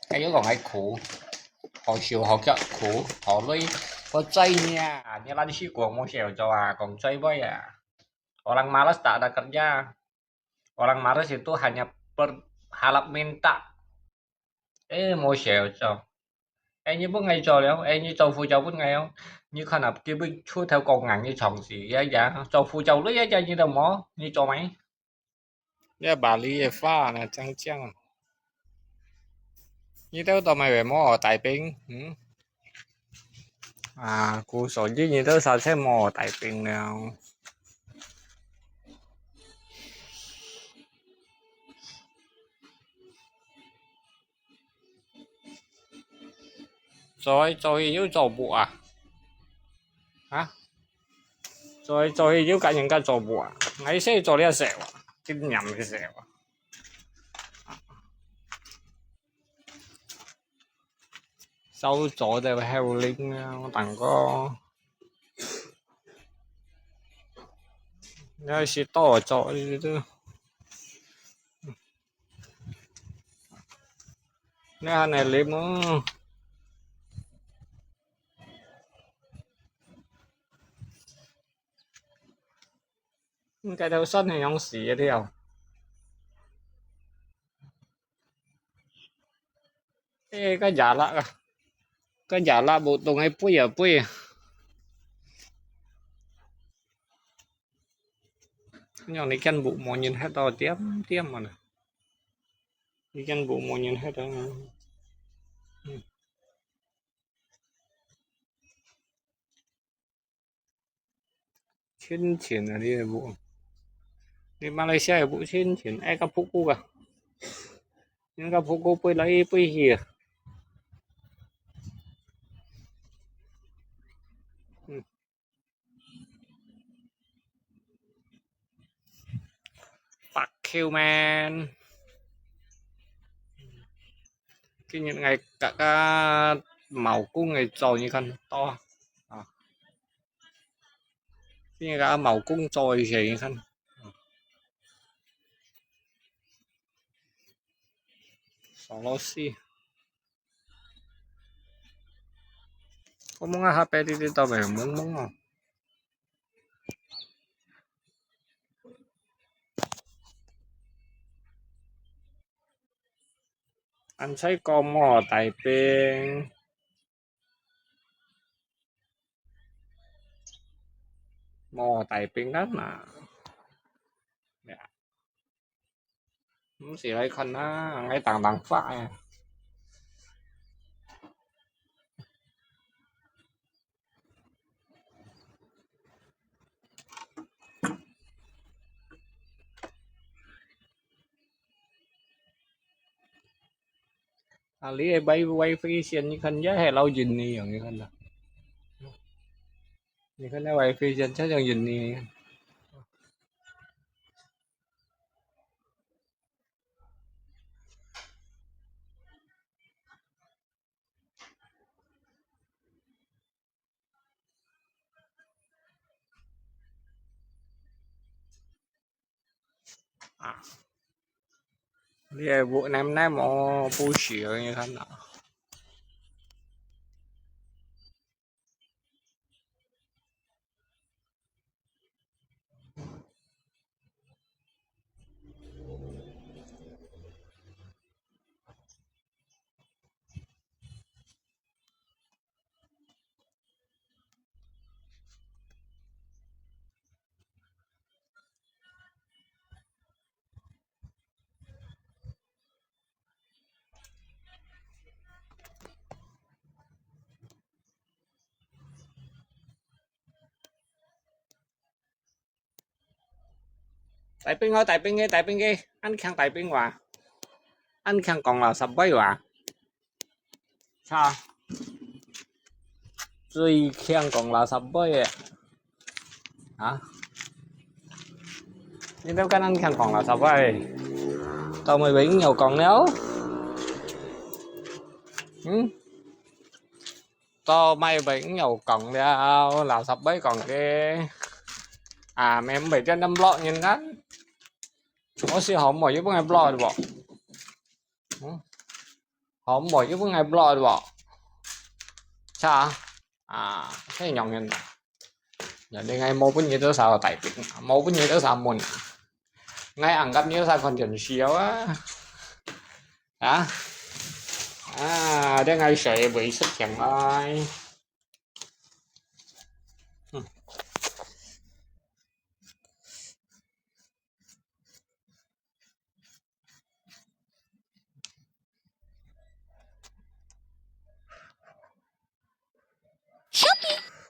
cái yếu còn ai苦họ chiều họ kẹo苦họ lấy có chay nha như là đi của mua xèo cho còn chay với orang malas tak ada kerja orang malas itu hanya berharap minta mau xèo cho em như bước ngay trò léo em như trâu phu châu bước ngay không như khả năng kia bước chui theo con ngắn như chồng gì giá giá trâu phu châu lấy giá giá như đâu mó như cho máy giá bà lý pha nè chăng chăng như tao tao mày về mó ở tại bên cú sổ chứ như tao sao sẽ mò ở tại bên nào rồi yếu trò bộ hả rồi yếu cả những cái trò bộ ngay sẽ trò lia sẹo cái nhầm cái sẹo收咗就 Howling 啊，蛋糕有時多咗呢啲都，你下嚟你冇計到身係有事嘅啲又，cái giả lạ à, cái giả lạ bộ tùng hay bui nhỏ này căn bộ mọi nhìn hết to tiếp tiếp mà này, đi căn bộ mọi nhìn hết đó. Trên triển là đi bộ đi Malaysia bộ trên triển Acapulco cả nhưng Acapulco bơi lấy bơi hìa Park Hillman cái những ngày cả màu cung ngày trồi như khăn to cái cả màu cung trồi gì như khăn solusi có muốn HP đi tao về muốn không anh thấy con mò tại bên mò tại bên đó mà không gì đây khăn á ngay tàng tàng phải lý bay quay phi xiên như khăn giá hay lâu dình đi rồi như khăn là như khăn nó quay phi xiên chắc chẳng dình đi lý bộ nam nam mò bu xỉu như khăn đó tại bên thôi tại bên nghe anh khang tại bên hòa anh khang còn là sập bấy hòa sao duy khang còn là sập bấy hả nhưng đâu cái anh khang còn là sập bấy tao mày bị nhiều còn nếu tao may bị nhiều còn đeo là sập bấy còn cái mẹ bị trên 5 lọ nhìn đó có siêu hỏng mà với bọn em lo được bỏ họ mỗi cái ngày blog bỏ sao thế nhộng nhân giờ đi ngay mua cái gì đó sao tại việc mua cái gì đó sao muốn ngay ăn cắp như sao còn chuyện xíu á đây ngay sẽ bị sức chậm ơi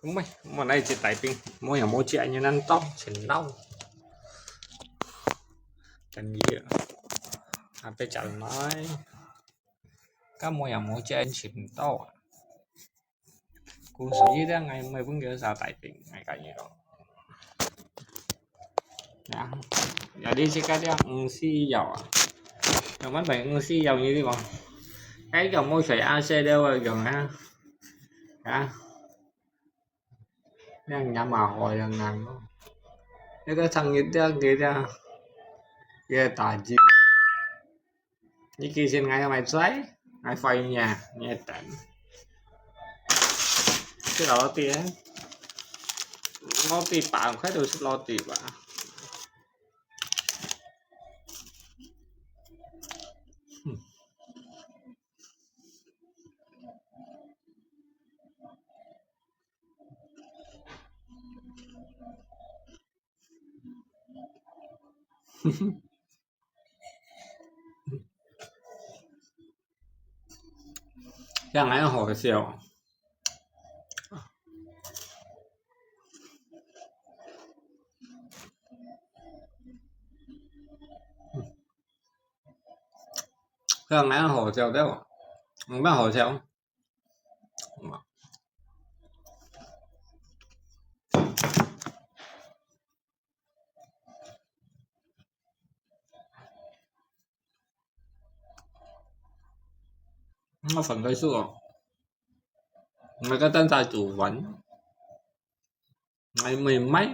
đúng rồi mà này chỉ tại pin mua nhà mua chị như ăn tóc chỉnh đau cần gì phải chẳng nói các mua nhà mua chị anh chỉnh tóc cũng sĩ đó ngày mấy vấn đề sao tại pin ngày cả gì đó giờ đi xe cái xi dầu rồi mấy bạn xi dầu như thế còn cái dòng mua sợi AC đâu rồi gần đang nhắm mà hồi lần nào cái thằng như ra ghê tài gì như kia xin ngay mày xoáy ngay phơi nhà nghe tỉnh cái đó tiền nó tiền bạn khách rồi lo tiền bạn cái này hỏi siêu cái này hỏi siêu đấy không biết hỏi siêu nó phần cái xưa người cái tên tài chủ vẫn ngày mười mấy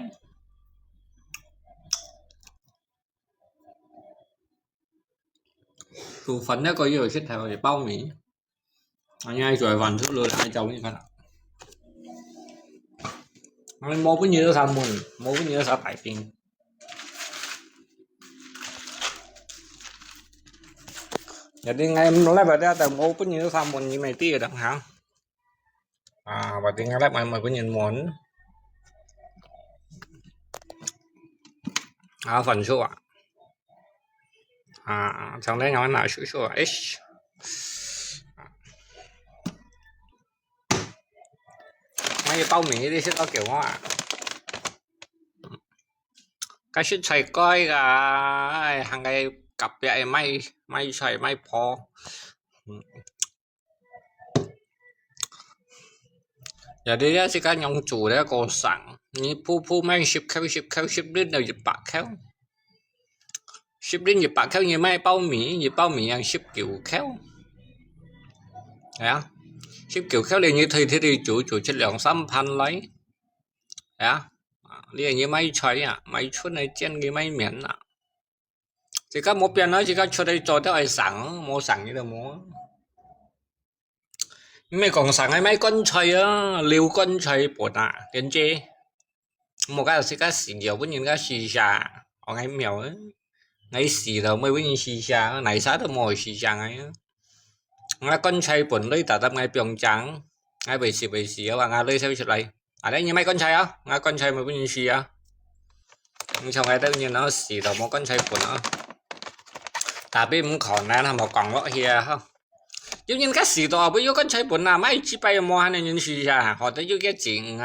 chủ phấn nó có nhiều chết theo để bao mỹ anh ai rồi vẫn thức lừa lại chồng như thế nào anh mua cái gì đó sao mừng mua cái gì đó sao tại tiền giờ đi ngay em lấy vào ra từ mua cái gì đó sao mừng như này tia đặng hả và tiếng ngay lấy mà có nhìn muốn phần số trong đấy nói là số h mấy bao mì đi sẽ có kiểu ngon cái shit chạy coi cả hàng ngày cặp vậy may chạy may phò giờ đi ra sẽ có nhông chủ đấy có sẵn như phu may ship đến đâu dịp bạc khéo ship đến dịp bạc khéo như mấy bao mì ăn ship kiểu khéo đấy ship kiểu khéo liền như thì chủ chất lượng 3,000lấy đấy liền như mấy chạy mấy chút này trên cái mấy miệng chỉ có một bên nói chỉ có cho đây cho tới ai sẵn mua sẵn như là mua mấy còn sẵn hay mấy con chơi á liều con chơi bột tiền chế một cái là sẽ có xì nhiều với những cái xì xà ở ngay mèo ấy ngay xì đầu mới với những xì xà này sát được mồi xì xà ngay ngay con chơi bột lấy tạ tâm ngay biếng trắng ngay bị xì và ngay lấy theo chuyện này đấy như mấy con chơi á ngay con chơi mới với những xì á nhưng sau ngay tự nhiên nó xì đầu một con chơi bột nữa tapi cũng còn là một còn lọ here không giống như cái gì đó bây giờ con trai bún là mấy chỉ bay mua hay những gì họ tới cái chuyện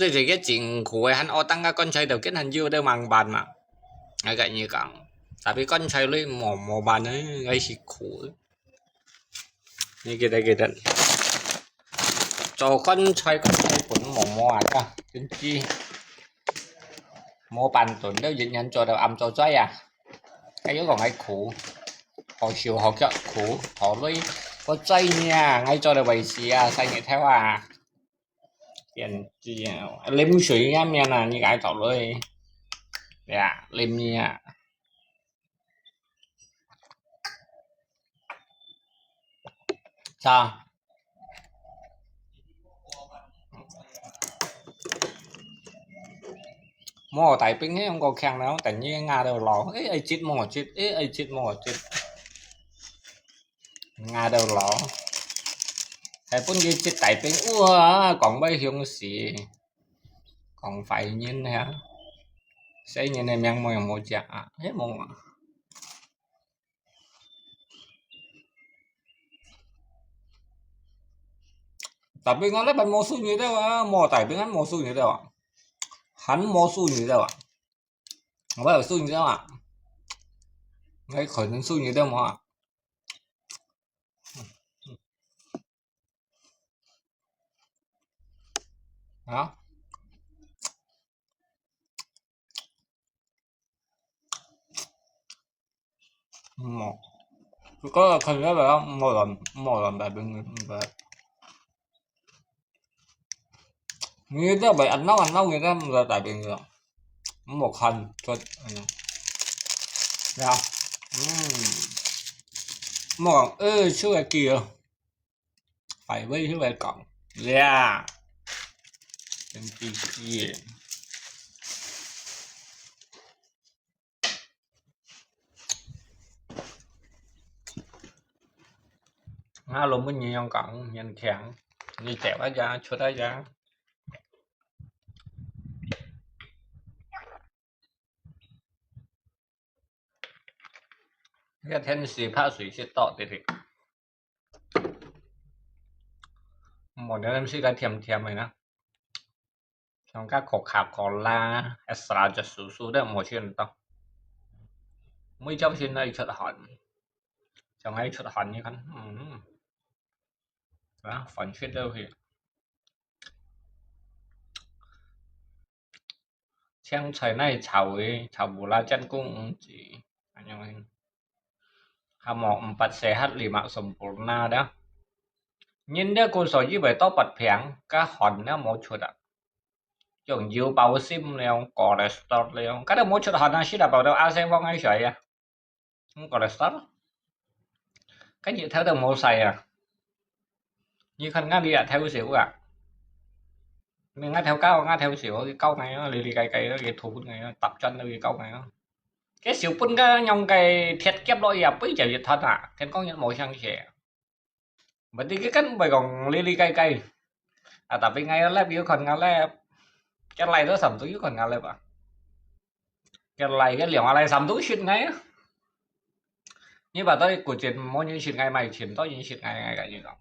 tôi thì cái chuyện của hắn ở tăng cái con trai đầu kết hành dưa đều mang bàn mà ngay cái như còn tapi con trai lấy mỏ bàn ấy gây gì khổ như cái đây cho con trai bún mỏ à chính chi mua bàn tuần nếu dính nhận cho đầu âm cho trái cái yếu còn ngay khổ họ chiều họ kẹo khổ họ lấy có dây nha ngay cho được bày xì xanh nghệ theo tiền gì lim suy em nha là như cái tỏเลยlim nha Sao? Mua tại pin ấy không có khang đâu, tại nhiên Nga đều lỏ, ấy ai chít mua chít, ấy ai chít mua chít, Nga đều lỏ, tại pun gì chít tại pin, còn bây hiong xì, còn phải nhìn hả, sẽ nhìn này mang mồi một chả, hết mong à. Tapi nga lấy bằng musuh như thế à, mua tại pin hắn musuh như thế à, hắn musuh như thế à, không phải là su như thế à, ngay khỏi nên su như thế mà, đó. Một có hình như vậy không? Một lần tại bên vậy. Như thế vậy anh nấu như thế là tại bên rồi. Một hình cho thấy không? Một còn số cái kia phải với số cái cộng. Yeah. Bên kia. Nga luôn mới nhiều cộng nhân khéng như chẹo á ra chút á ra. Cái thiên sĩ phá水是到底的。một đứa em sẽ cái thiềm này nè. Trong các khổ khạp có la extra cho số đấy một chuyện tao. Mấy trong chuyện này chợt hỏi. Trong ấy chợt hỏi như thế. Đó, phần chuyện đâu thì. Trong thời này chào bù la chân cũng chỉ anh em Hamo 4 sehat 5 sempurna dah. Nhìn dia cô soi như vậy tao bật phèn cá hòn nó một chút à. Chồng nhiều bao sim leo cholesterol leo. Cái đó một chút hòn nó sẽ là bảo đâu arsen vong ai sợi à. Không cholesterol. Cái gì theo từng một xài à. Như khăn ngã đi à theo xỉu à. Mình ngã theo cao ngã theo xỉu cái câu này nó lì cây nó cái thủ này tập chân cái câu này nó. Cái xỉu pun cái nhong cái thiệt kép đôi à bấy giờ thật à. Thế có những màu sang sẻ. Vậy thì cái cánh bài còn lì cây. À tapi ngay lab yếu còn ngay lab cái này nó sầm túi còn ngay lab à cái này cái liệu này sầm túi chuyện ngay như bà tôi của chuyện mỗi những chuyện ngày mày chuyện tôi những chuyện ngày cái gì đó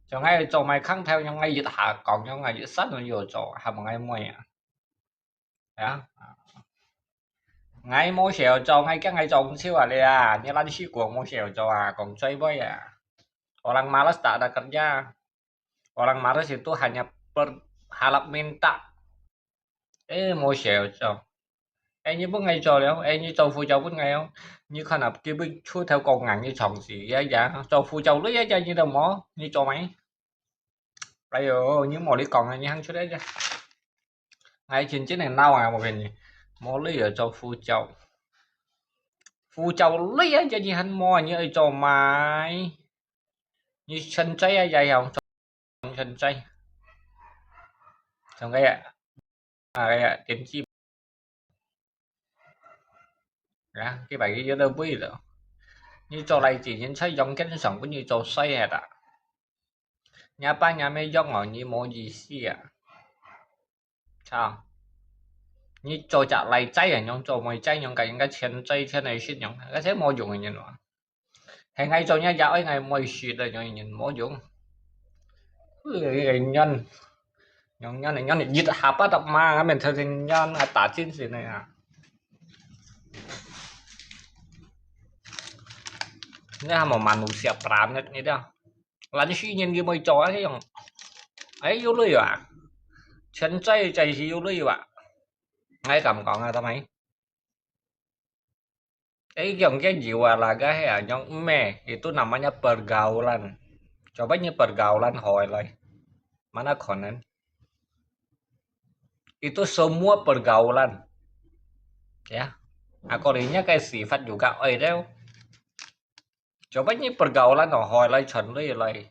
cho ngay cho mày khăng theo trong ngay dự hạ còn trong ngày dự sát nó nhiều cho hàng một ngày mày à đó ngày mỗi xèo cho ngay cái ngày trồng siêu à à như là đi siêu của mỗi xèo cho còn chơi với à orang malas tak ada kerja orang malas itu hanya berharap minta mỗi xèo cho anh như bước ngay trò léo anh như trâu phu châu bước ngay không như khả năng kia bước chui theo con ngắn như chồng gì giá giá trâu phu châu lấy giá giá như đâu mỏ như cho máy bây giờ như mỏ đi còn như hăng chút đấy chứ ngay trên chiếc này nao à một cái gì mỏ lấy ở cho phu châu lấy giá giá như hắn mỏ như ở cho máy như chân cháy ai dài không chân cháy trong cái ạ tiến chi cái bài cái đâu biết rồi như cho này chỉ những xây dòng cái sản cũng như cho xây hạt à nhà ba nhà mấy dòng ở như mô gì xì à sao như cho chả lại cháy à nhóm cho mày cháy nhóm cái chân cháy thế này xịt nhóm cái thế mô dùng nhìn mà hay ngay cho nhà dạo ấy ngày mày xịt rồi nhóm nhìn mô dùng cái nhân nhân này giết hạp á tập ma mình thấy nhân à tả trên gì này à nha mà màn siap ram nhất như đó là như suy nhiên cái mày cho thế không ấy vô lưỡi à chân cháy cháy gì vô lưỡi à ngay cầm còn là tao mày dòng cái jiwa laga ya yang me itu namanya pergaulan. Coba pergaulan hoilai. Mana konen? Itu semua pergaulan. Ya. Akorinya kayak sifat juga. Oh itu Coba ini pergaulan oh hoilai chonlei lai.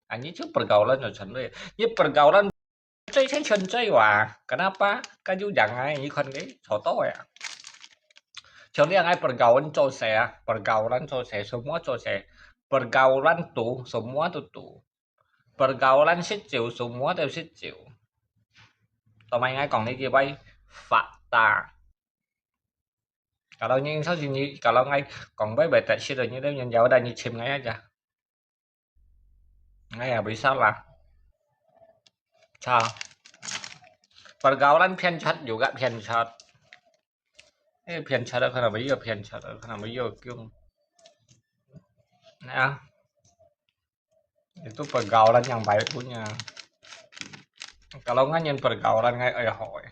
Ini tuh pergaulan oh chonlei. Ini pergaulan chơi thấy chân chơi wah. Kenapa? Kayu jangan ini kan cái soto ya. Contohnya ngai pergaulan cowok semua cowok pergaulan tuh semua tuh pergaulan situ semua đều situ. Tao mày ngai còn cái gì bay fakta. Kalau như sao gì kalau ngay còn với bài tại situ như thế nhân giàu ở đây như chim ngay aja. Ngay à bisa lah. Sao? Pergaulan pianchat juga pianchat. Pianchat kenapa iya pianchat kenapa iya kyung. Nah, itu pergaulan yang baik punya. Kalau nggak nyen pergaulan ngay ở hội.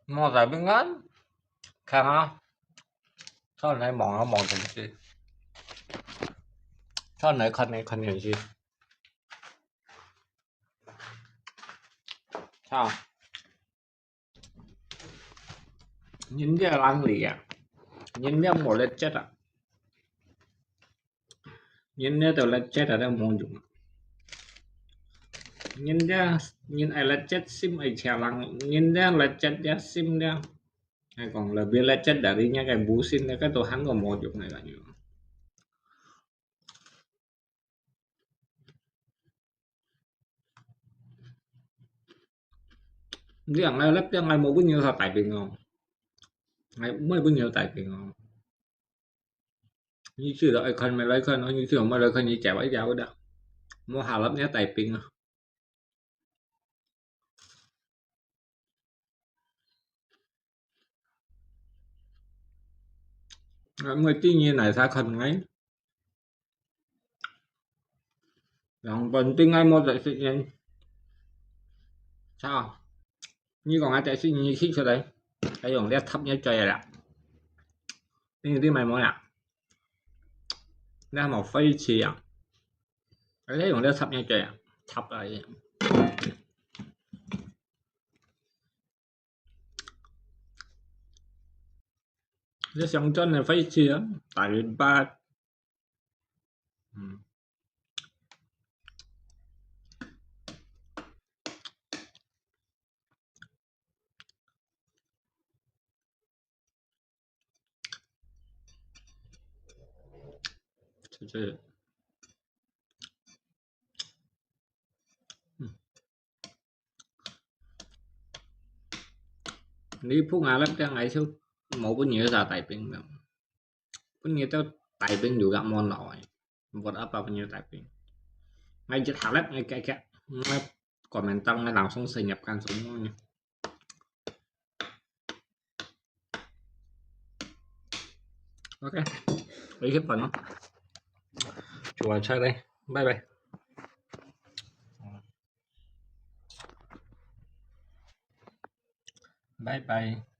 Mau tại bên ngắn. Khang á. Sao này mong nó mong thành gì? Sao này con hiểu gì? Sao? Nhìn cái lăng lì à? Nhìn cái một lết chết à? Nhìn cái tàu lết chết ở đây mong dùng. Nhìn ai lết chết sim ai chèo lăng. Nhìn cái lết chết giá sim đó. Hay còn là biết lết chết đã đi nha cái bú xin cái tổ hắn còn một dụng này là nhiều. Riêng ai lết riêng ai một bao nhiêu sao tại vì ngon. Ai mới bao nhiêu tại vì ngon. Như chưa đợi khăn mày lấy khăn nó như chưa mà lấy khăn như chả bấy giao đó. Mua hà lắm nhé tại vì người tuy nhiên này sao khăn ấy. Còn bình tuy ngay một tại sự nhiên. Sao? Như còn ai tại sự nhiên khích cho đấy. Cái dòng đét thấp nhất trời ạ. Nhưng tí mày mỗi ạ. Đét một phây chì ạ. Cái dòng đét thấp nhất trời ạ. Thấp lại. Cái dòng chân này phây chì á. Tại vì ba. Chứ. Ní phút ngà lắm cái ngày xưa. Một cái nhiều ra tại bình. Có nhiều tao tại bình juga mon nổi. Buat apa punya tại bình. Ngay chết hảo lép ngay cái. Ngay komentar ngay langsung saya nyiapkan semuanya. Oke. Ini phần cuaca đây. Bye bye. Bye bye.